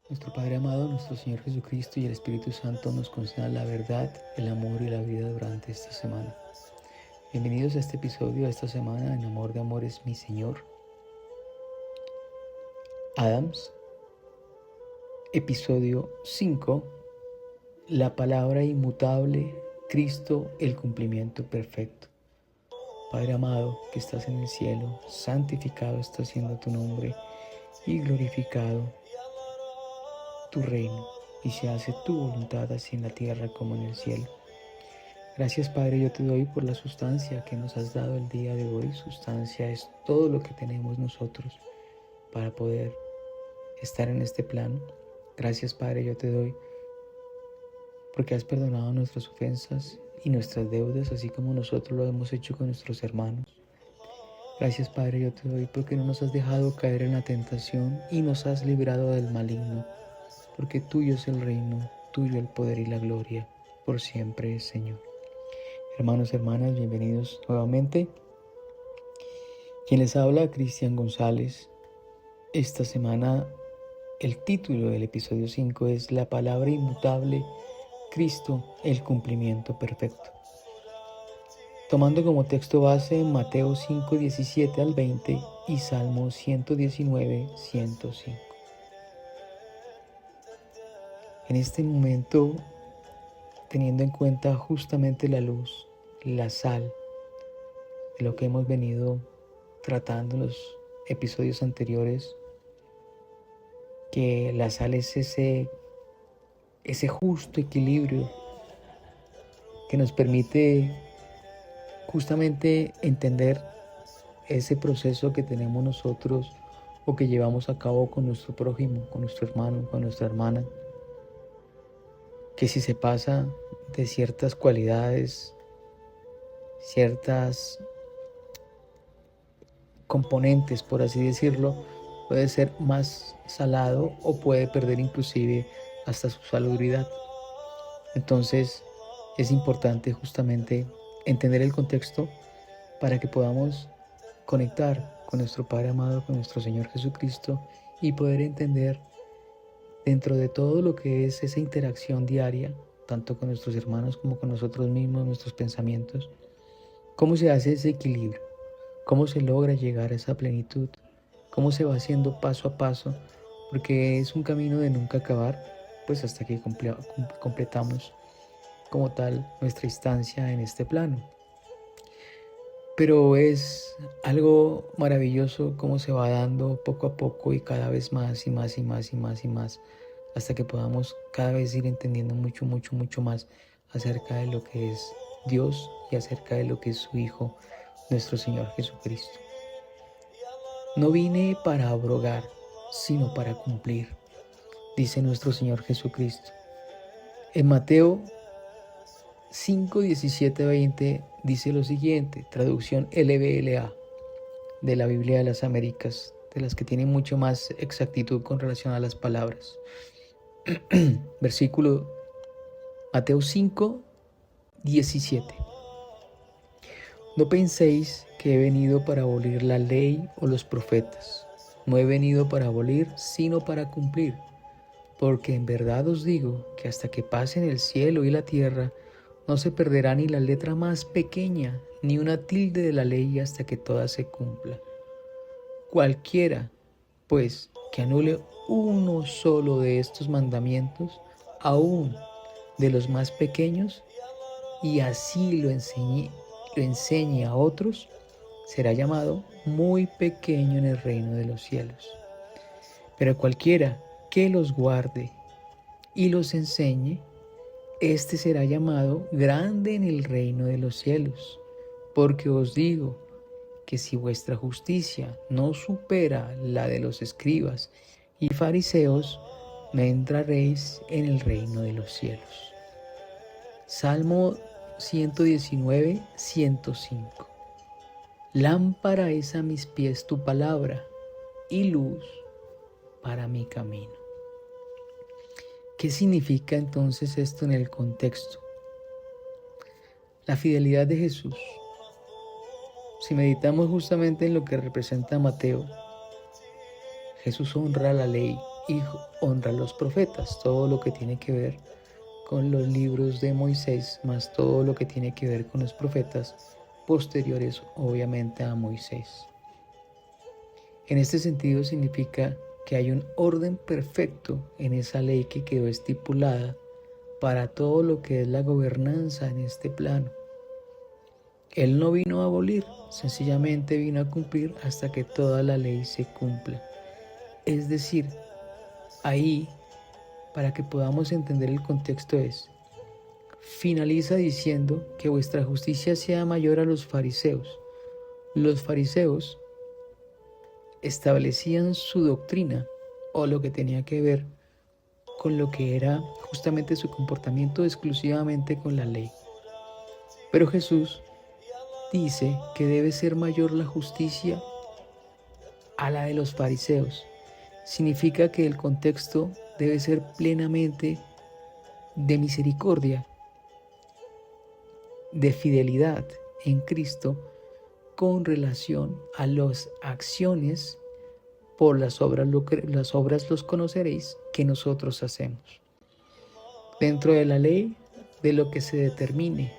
Nuestro Padre amado, nuestro Señor Jesucristo y el Espíritu Santo nos concedan la verdad, el amor y la vida durante esta semana. Bienvenidos a este episodio de esta semana en Amor de Amores, mi Señor. Adams, episodio 5, la palabra inmutable, Cristo, el cumplimiento perfecto. Padre amado, que estás en el cielo, santificado está siendo tu nombre y glorificado tu reino, y se hace tu voluntad así en la tierra como en el cielo. Gracias, Padre, yo te doy por la sustancia que nos has dado el día de hoy. Sustancia es todo lo que tenemos nosotros para poder estar en este plano. Gracias, Padre, yo te doy porque has perdonado nuestras ofensas y nuestras deudas, así como nosotros lo hemos hecho con nuestros hermanos. Gracias, Padre, yo te doy porque no nos has dejado caer en la tentación y nos has librado del maligno, porque tuyo es el reino, tuyo el poder y la gloria, por siempre, Señor. Hermanos, hermanas, bienvenidos nuevamente. Quien les habla, Cristian González. Esta semana el título del episodio 5 es La palabra inmutable, Cristo, el cumplimiento perfecto. Tomando como texto base Mateo 5, 17 al 20 y Salmo 119, 105. En este momento, teniendo en cuenta justamente la luz, la sal, de lo que hemos venido tratando en los episodios anteriores, que la sal es ese justo equilibrio que nos permite justamente entender ese proceso que tenemos nosotros o que llevamos a cabo con nuestro prójimo, con nuestro hermano, con nuestra hermana, que si se pasa de ciertas cualidades, ciertas componentes, por así decirlo, puede ser más salado o puede perder inclusive hasta su salubridad. Entonces es importante justamente entender el contexto para que podamos conectar con nuestro Padre amado, con nuestro Señor Jesucristo y poder entender dentro de todo lo que es esa interacción diaria, tanto con nuestros hermanos como con nosotros mismos, nuestros pensamientos, cómo se hace ese equilibrio, cómo se logra llegar a esa plenitud, cómo se va haciendo paso a paso, porque es un camino de nunca acabar, pues hasta que completamos como tal nuestra instancia en este plano. Pero es algo maravilloso cómo se va dando poco a poco y cada vez más y más y más y más y más, hasta que podamos cada vez ir entendiendo mucho, mucho, mucho más acerca de lo que es Dios y acerca de lo que es su Hijo, nuestro Señor Jesucristo. No vine para abrogar, sino para cumplir, dice nuestro Señor Jesucristo. En Mateo 5, 17, 20 dice lo siguiente, traducción LBLA de la Biblia de las Américas, de las que tienen mucho más exactitud con relación a las palabras. Versículo Mateo 5, 17. No penséis que he venido para abolir la ley o los profetas. No he venido para abolir, sino para cumplir. Porque en verdad os digo que hasta que pasen el cielo y la tierra, no se perderá ni la letra más pequeña, ni una tilde de la ley hasta que toda se cumpla. Cualquiera, pues, que anule uno solo de estos mandamientos, aún de los más pequeños, y así lo enseñe a otros, será llamado muy pequeño en el reino de los cielos. Pero cualquiera que los guarde y los enseñe, este será llamado grande en el reino de los cielos. Porque os digo que si vuestra justicia no supera la de los escribas y fariseos, no entraréis en el reino de los cielos. Salmo 119, 105. Lámpara es a mis pies tu palabra y luz para mi camino. ¿Qué significa entonces esto en el contexto? La fidelidad de Jesús. Si meditamos justamente en lo que representa Mateo, Jesús honra la ley y honra a los profetas, todo lo que tiene que ver con los libros de Moisés, más todo lo que tiene que ver con los profetas posteriores, obviamente, a Moisés. En este sentido significa que hay un orden perfecto en esa ley que quedó estipulada para todo lo que es la gobernanza en este plano. Él no vino a abolir, sencillamente vino a cumplir hasta que toda la ley se cumpla. Es decir, ahí, para que podamos entender el contexto finaliza diciendo que vuestra justicia sea mayor a los fariseos. Los fariseos establecían su doctrina o lo que tenía que ver con lo que era justamente su comportamiento exclusivamente con la ley. Pero Jesús dice que debe ser mayor la justicia a la de los fariseos. Significa que el contexto debe ser plenamente de misericordia, de fidelidad en Cristo con relación a las acciones por las obras los conoceréis que nosotros hacemos. Dentro de la ley, de lo que se determine,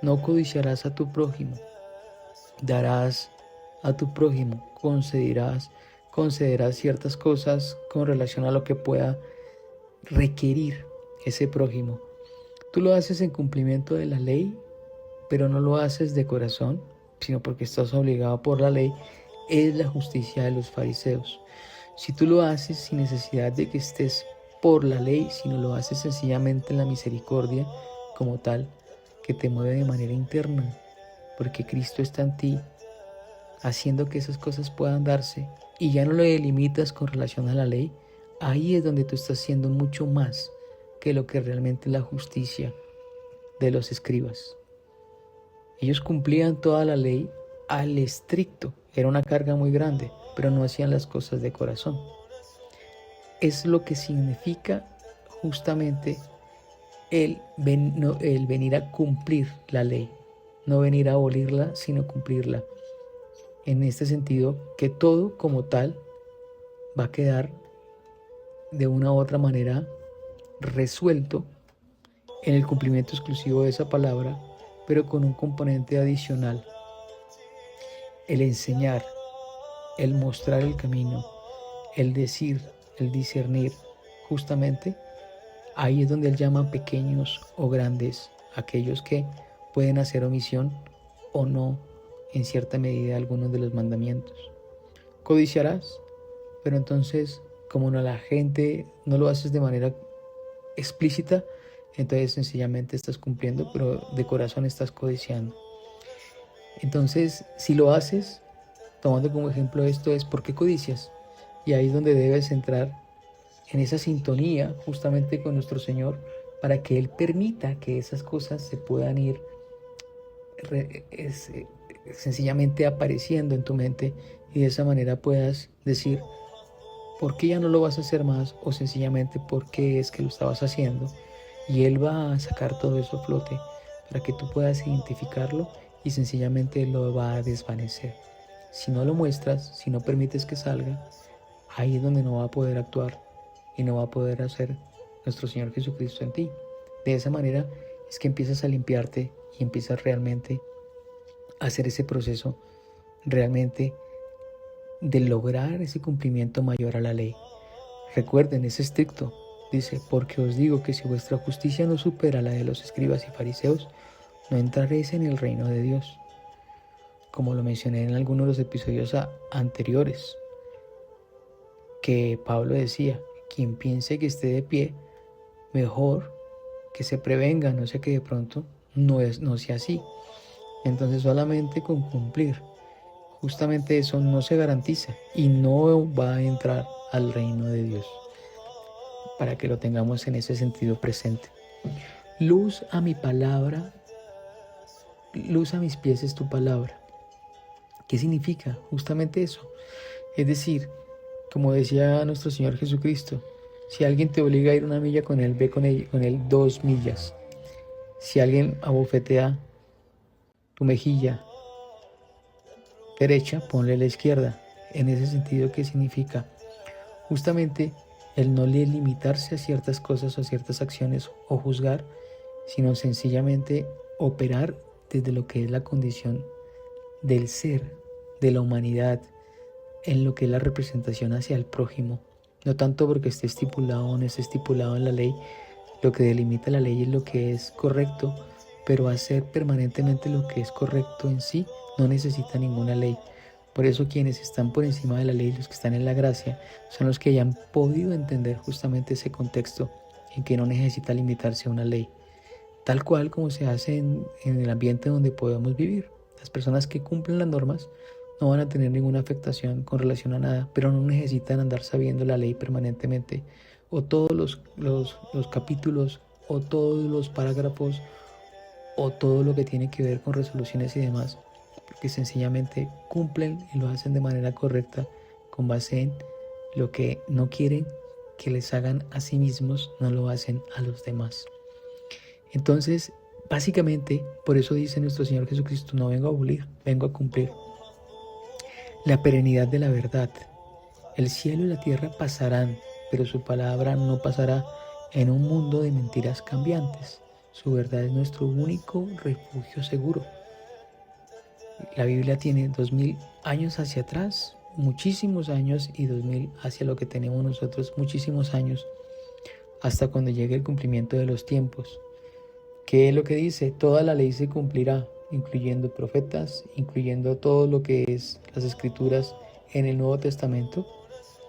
no codiciarás a tu prójimo, darás a tu prójimo, concederás ciertas cosas con relación a lo que pueda requerir ese prójimo. Tú lo haces en cumplimiento de la ley, pero no lo haces de corazón, sino porque estás obligado por la ley. Es la justicia de los fariseos. Si tú lo haces sin necesidad de que estés por la ley, sino lo haces sencillamente en la misericordia como tal, que te mueve de manera interna, porque Cristo está en ti, haciendo que esas cosas puedan darse, y ya no lo delimitas con relación a la ley, ahí es donde tú estás haciendo mucho más que lo que realmente es la justicia de los escribas. Ellos cumplían toda la ley al estricto, era una carga muy grande, pero no hacían las cosas de corazón. Es lo que significa justamente el venir a cumplir la ley, no venir a abolirla, sino cumplirla. En este sentido, que todo como tal va a quedar de una u otra manera resuelto en el cumplimiento exclusivo de esa palabra, pero con un componente adicional: el enseñar, el mostrar el camino, el decir, el discernir. Justamente ahí es donde él llama pequeños o grandes aquellos que pueden hacer omisión o no en cierta medida algunos de los mandamientos. Codiciarás, pero entonces, como no, la gente no lo haces de manera explícita, entonces sencillamente estás cumpliendo, pero de corazón estás codiciando. Entonces, si lo haces, tomando como ejemplo esto, es ¿por qué codicias? Y ahí es donde debes entrar en esa sintonía justamente con nuestro Señor, para que Él permita que esas cosas se puedan ir sencillamente apareciendo en tu mente, y de esa manera puedas decir por qué ya no lo vas a hacer más, o sencillamente por qué es que lo estabas haciendo, y Él va a sacar todo eso a flote para que tú puedas identificarlo, y sencillamente lo va a desvanecer. Si no lo muestras, si no permites que salga, ahí es donde no va a poder actuar y no va a poder hacer nuestro Señor Jesucristo en ti. De esa manera es que empiezas a limpiarte y empiezas realmente a hacer ese proceso realmente de lograr ese cumplimiento mayor a la ley. Recuerden, es estricto. Dice, porque os digo que si vuestra justicia no supera la de los escribas y fariseos, no entraréis en el reino de Dios. Como lo mencioné en algunos de los episodios anteriores, que Pablo decía, quien piense que esté de pie, mejor que se prevenga, no sea que de pronto no sea así. Entonces solamente con cumplir, justamente eso no se garantiza y no va a entrar al reino de Dios, para que lo tengamos en ese sentido presente. Luz a mi palabra, luz a mis pies es tu palabra. ¿Qué significa? Justamente eso. Es decir, como decía nuestro Señor Jesucristo, si alguien te obliga a ir 1 milla con él, ve con él 2 millas. Si alguien abofetea tu mejilla derecha, ponle la izquierda. En ese sentido, ¿qué significa? Justamente el no limitarse a ciertas cosas o a ciertas acciones o juzgar, sino sencillamente operar desde lo que es la condición del ser, de la humanidad, en lo que es la representación hacia el prójimo. No tanto porque esté estipulado o no esté estipulado en la ley, lo que delimita la ley es lo que es correcto, pero hacer permanentemente lo que es correcto en sí no necesita ninguna ley. Por eso quienes están por encima de la ley, los que están en la gracia, son los que ya han podido entender justamente ese contexto en que no necesita limitarse a una ley, tal cual como se hace en el ambiente donde podemos vivir. Las personas que cumplen las normas no van a tener ninguna afectación con relación a nada, pero no necesitan andar sabiendo la ley permanentemente, o todos los capítulos, o todos los parágrafos, o todo lo que tiene que ver con resoluciones y demás, porque sencillamente cumplen y lo hacen de manera correcta con base en lo que no quieren que les hagan a sí mismos, no lo hacen a los demás. Entonces, básicamente, por eso dice nuestro Señor Jesucristo, no vengo a abolir, vengo a cumplir. La perenidad de la verdad. El cielo y la tierra pasarán, pero su palabra no pasará en un mundo de mentiras cambiantes. Su verdad es nuestro único refugio seguro. La Biblia tiene 2000 años hacia atrás, muchísimos años, y 2000 hacia lo que tenemos nosotros, muchísimos años, hasta cuando llegue el cumplimiento de los tiempos. ¿Qué es lo que dice? Toda la ley se cumplirá, incluyendo profetas, incluyendo todo lo que es las escrituras en el Nuevo Testamento,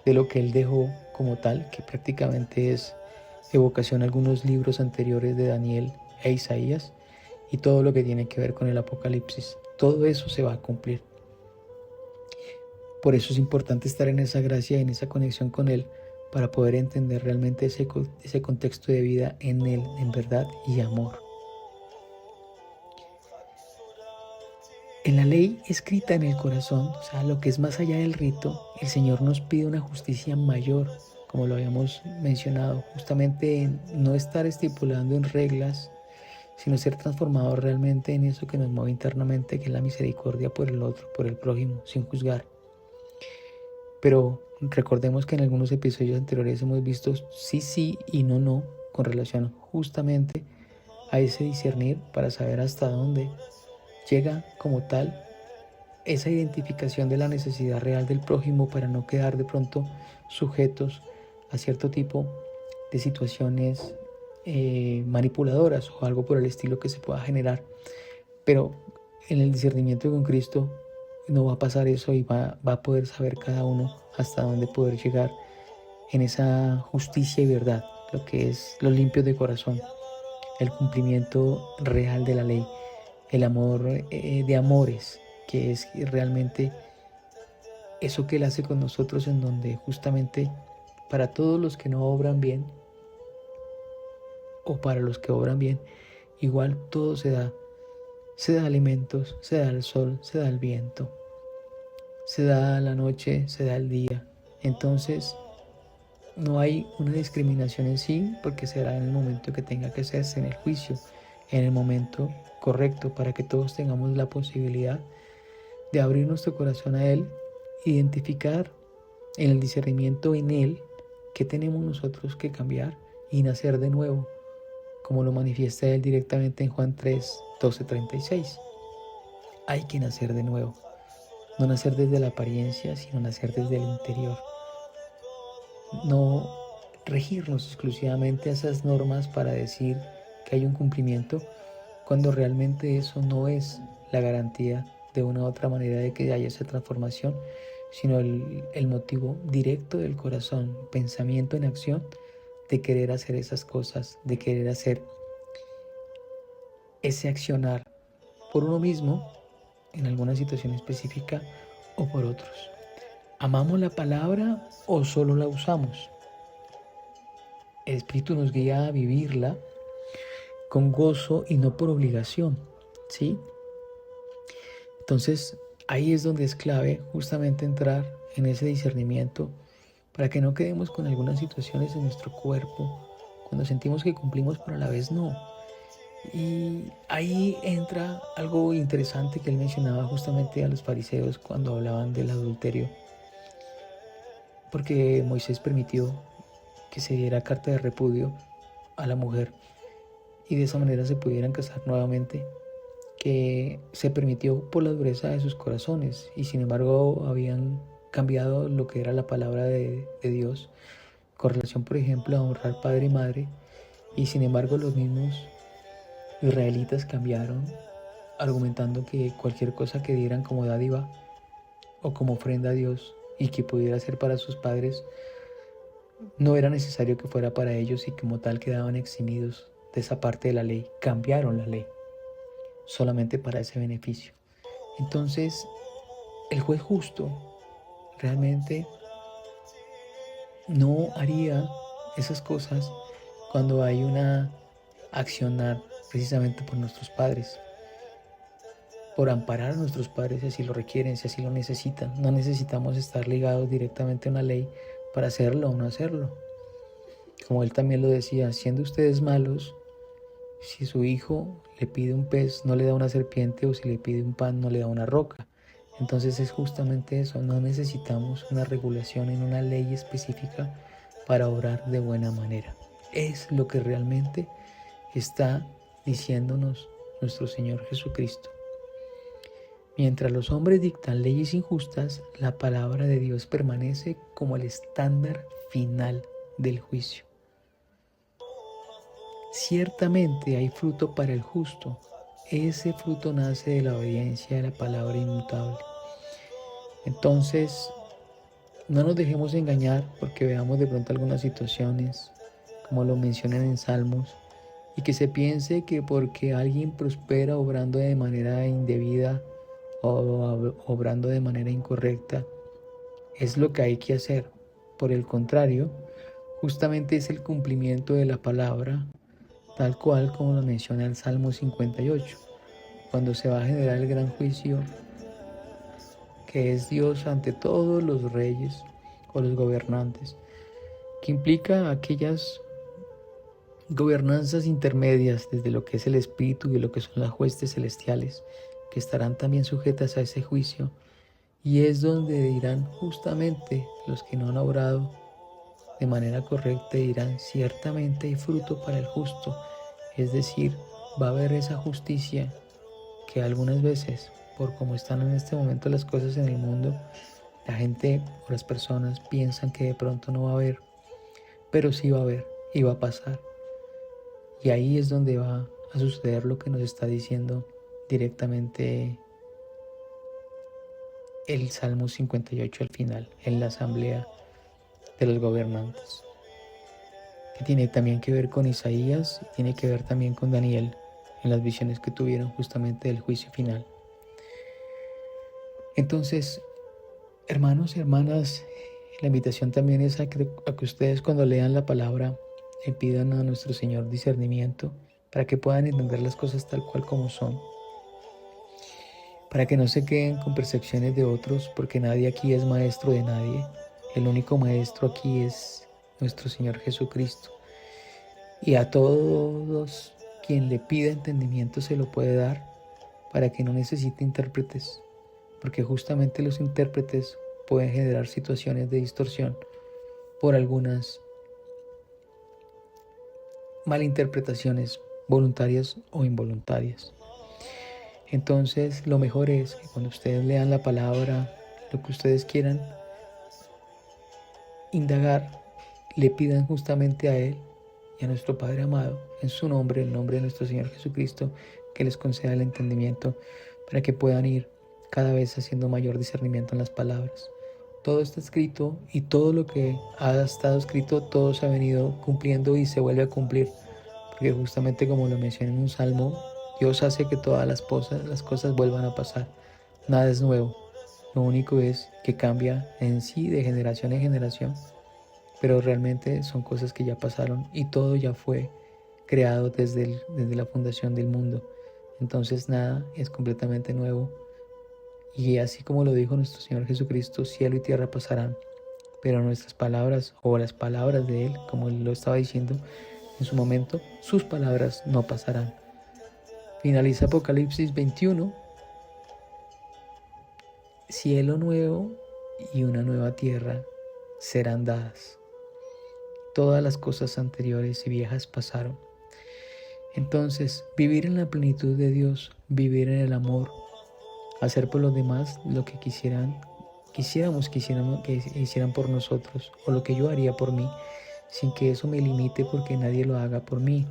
de lo que él dejó como tal, que prácticamente es evocación a algunos libros anteriores de Daniel e Isaías, y todo lo que tiene que ver con el Apocalipsis. Todo eso se va a cumplir. Por eso es importante estar en esa gracia y en esa conexión con Él, para poder entender realmente ese contexto de vida en Él, en verdad y amor. En la ley escrita en el corazón, o sea, lo que es más allá del rito, el Señor nos pide una justicia mayor, como lo habíamos mencionado, justamente en no estar estipulando en reglas, sino ser transformados realmente en eso que nos mueve internamente, que es la misericordia por el otro, por el prójimo, sin juzgar. Pero recordemos que en algunos episodios anteriores hemos visto sí y no con relación justamente a ese discernir para saber hasta dónde llega como tal esa identificación de la necesidad real del prójimo, para no quedar de pronto sujetos a cierto tipo de situaciones manipuladoras o algo por el estilo que se pueda generar. Pero en el discernimiento con Cristo no va a pasar eso, y va a poder saber cada uno hasta dónde poder llegar en esa justicia y verdad, lo que es lo limpio de corazón, el cumplimiento real de la ley, el amor de amores, que es realmente eso que Él hace con nosotros, en donde justamente para todos los que no obran bien, o para los que obran bien, igual todo se da alimentos, se da el sol, se da el viento, se da la noche, se da el día. Entonces no hay una discriminación en sí, porque será en el momento que tenga que hacerse, en el juicio, en el momento correcto, para que todos tengamos la posibilidad de abrir nuestro corazón a Él, identificar en el discernimiento en Él qué tenemos nosotros que cambiar y nacer de nuevo, como lo manifiesta Él directamente en Juan 3, 12, 36. Hay que nacer de nuevo, no nacer desde la apariencia, sino nacer desde el interior. No regirnos exclusivamente a esas normas para decir que hay un cumplimiento, cuando realmente eso no es la garantía de una u otra manera de que haya esa transformación, sino el motivo directo del corazón, pensamiento en acción, de querer hacer esas cosas, de querer hacer ese accionar por uno mismo en alguna situación específica o por otros. ¿Amamos la palabra o solo la usamos? El Espíritu nos guía a vivirla con gozo y no por obligación, ¿sí? Entonces, ahí es donde es clave justamente entrar en ese discernimiento, para que no quedemos con algunas situaciones en nuestro cuerpo cuando sentimos que cumplimos pero a la vez no. Y ahí entra algo interesante que él mencionaba justamente a los fariseos cuando hablaban del adulterio, porque Moisés permitió que se diera carta de repudio a la mujer y de esa manera se pudieran casar nuevamente, que se permitió por la dureza de sus corazones y sin embargo habían cambiado lo que era la palabra de Dios con relación, por ejemplo, a honrar padre y madre, y sin embargo los mismos israelitas cambiaron argumentando que cualquier cosa que dieran como dádiva o como ofrenda a Dios y que pudiera ser para sus padres, no era necesario que fuera para ellos y como tal quedaban eximidos de esa parte de la ley. Cambiaron la ley solamente para ese beneficio. Entonces, el juez justo realmente no haría esas cosas cuando hay una accionar precisamente por nuestros padres, por amparar a nuestros padres si así lo requieren, si así lo necesitan. No necesitamos estar ligados directamente a una ley para hacerlo o no hacerlo. Como él también lo decía, siendo ustedes malos, si su hijo le pide un pez, no le da una serpiente, o si le pide un pan, no le da una roca. Entonces es justamente eso, no necesitamos una regulación en una ley específica para obrar de buena manera. Es lo que realmente está diciéndonos nuestro Señor Jesucristo. Mientras los hombres dictan leyes injustas, la palabra de Dios permanece como el estándar final del juicio. Ciertamente hay fruto para el justo. Ese fruto nace de la obediencia de la palabra inmutable. Entonces, no nos dejemos engañar porque veamos de pronto algunas situaciones, como lo mencionan en Salmos, y que se piense que porque alguien prospera obrando de manera indebida o obrando de manera incorrecta, es lo que hay que hacer. Por el contrario, justamente es el cumplimiento de la palabra, tal cual como lo menciona el Salmo 58, cuando se va a generar el gran juicio, que es Dios ante todos los reyes o los gobernantes, que implica aquellas gobernanzas intermedias desde lo que es el espíritu y lo que son las huestes celestiales, que estarán también sujetas a ese juicio, y es donde dirán justamente los que no han obrado de manera correcta, dirán ciertamente hay fruto para el justo, es decir, va a haber esa justicia que algunas veces, por cómo están en este momento las cosas en el mundo, la gente o las personas piensan que de pronto no va a haber, pero sí va a haber y va a pasar. Y ahí es donde va a suceder lo que nos está diciendo directamente el Salmo 58 al final, en la asamblea de los gobernantes, que tiene también que ver con Isaías y tiene que ver también con Daniel en las visiones que tuvieron justamente del juicio final. Entonces, hermanos y hermanas, la invitación también es a que ustedes cuando lean la palabra le pidan a nuestro Señor discernimiento para que puedan entender las cosas tal cual como son, para que no se queden con percepciones de otros, porque nadie aquí es maestro de nadie. El único maestro aquí es nuestro Señor Jesucristo. Y a todos quien le pida entendimiento se lo puede dar para que no necesite intérpretes, porque justamente los intérpretes pueden generar situaciones de distorsión por algunas malinterpretaciones voluntarias o involuntarias. Entonces, lo mejor es que cuando ustedes lean la palabra, lo que ustedes quieran indagar, le pidan justamente a Él y a nuestro Padre amado, en su nombre, el nombre de nuestro Señor Jesucristo, que les conceda el entendimiento para que puedan ir cada vez haciendo mayor discernimiento en las palabras. Todo está escrito y todo lo que ha estado escrito, todo se ha venido cumpliendo y se vuelve a cumplir, porque justamente como lo mencioné en un salmo, Dios hace que todas las cosas vuelvan a pasar. Nada es nuevo, lo único es que cambia en sí de generación en generación, pero realmente son cosas que ya pasaron y todo ya fue creado desde la fundación del mundo. Entonces nada es completamente nuevo. Y así como lo dijo nuestro Señor Jesucristo, cielo y tierra pasarán, pero nuestras palabras o las palabras de Él, como Él lo estaba diciendo en su momento, sus palabras no pasarán. Finaliza Apocalipsis 21, cielo nuevo y una nueva tierra serán dadas. todas las cosas anteriores y viejas pasaron. Entonces, vivir en la plenitud de Dios, vivir en el amor, hacer por los demás lo que quisiéramos que hicieran por nosotros, o lo que yo haría por mí, sin que eso me limite porque nadie lo haga por mí.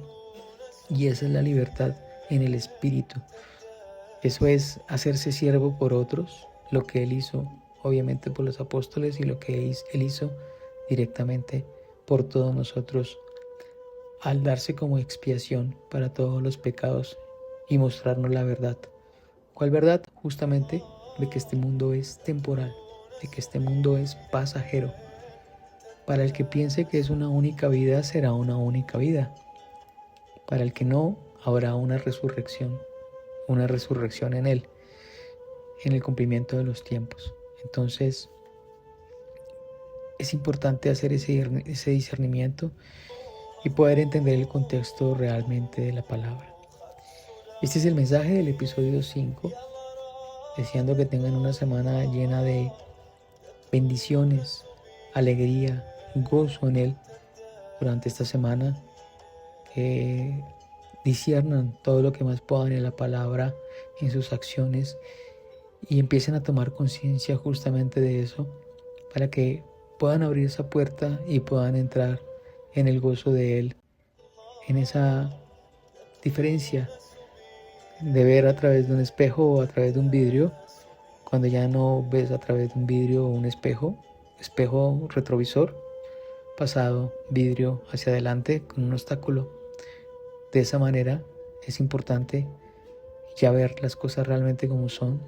Y esa es la libertad en el espíritu. Eso es hacerse siervo por otros, lo que Él hizo, obviamente por los apóstoles, y lo que Él hizo directamente por todos nosotros, al darse como expiación para todos los pecados y mostrarnos la verdad. ¿Cuál verdad? Justamente de que este mundo es temporal, de que este mundo es pasajero. Para el que piense que es una única vida, será una única vida. Para el que no, habrá una resurrección en Él, en el cumplimiento de los tiempos. Entonces, es importante hacer ese discernimiento y poder entender el contexto realmente de la palabra. Este es el mensaje del episodio 5, deseando que tengan una semana llena de bendiciones, alegría, gozo en Él durante esta semana, que disciernan todo lo que más puedan en la palabra, en sus acciones, y empiecen a tomar conciencia justamente de eso, para que puedan abrir esa puerta y puedan entrar en el gozo de Él, en esa diferencia de ver a través de un espejo o a través de un vidrio, cuando ya no ves a través de un vidrio o un espejo retrovisor, pasado, vidrio hacia adelante con un obstáculo. De esa manera es importante ya ver las cosas realmente como son,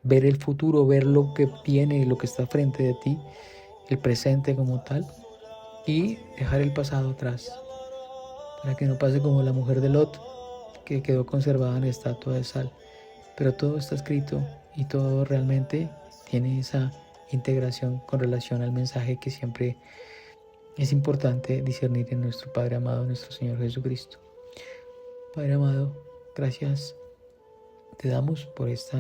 ver el futuro, ver lo que viene, lo que está frente de ti, el presente como tal, y dejar el pasado atrás, para que no pase como la mujer de Lot, que quedó conservada en estatua de sal. Pero todo está escrito y todo realmente tiene esa integración con relación al mensaje que siempre es importante discernir en nuestro Padre amado, nuestro Señor Jesucristo. Padre amado, gracias te damos por este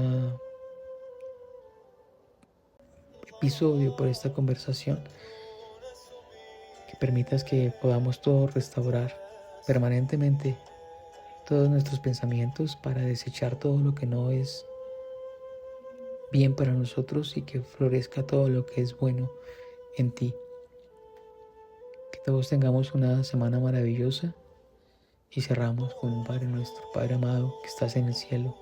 episodio, por esta conversación, que permitas que podamos todos restaurar permanentemente todos nuestros pensamientos para desechar todo lo que no es bien para nosotros y que florezca todo lo que es bueno en ti. Que todos tengamos una semana maravillosa y cerramos con un Padre nuestro. Padre amado que estás en el cielo,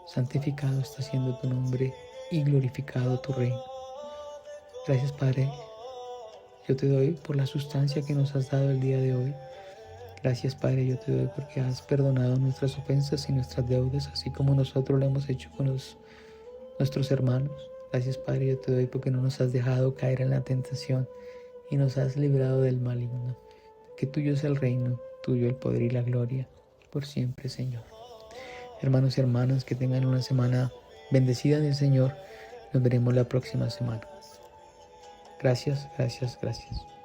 santificado está siendo tu nombre y glorificado tu reino. Gracias, Padre, yo te doy por la sustancia que nos has dado el día de hoy. Gracias, Padre, yo te doy porque has perdonado nuestras ofensas y nuestras deudas, así como nosotros lo hemos hecho con nuestros hermanos. Gracias, Padre, yo te doy porque no nos has dejado caer en la tentación y nos has librado del maligno. Que tuyo es el reino, tuyo el poder y la gloria, por siempre, Señor. Hermanos y hermanas, que tengan una semana bendecida en el Señor. Nos veremos la próxima semana. Gracias, gracias, gracias.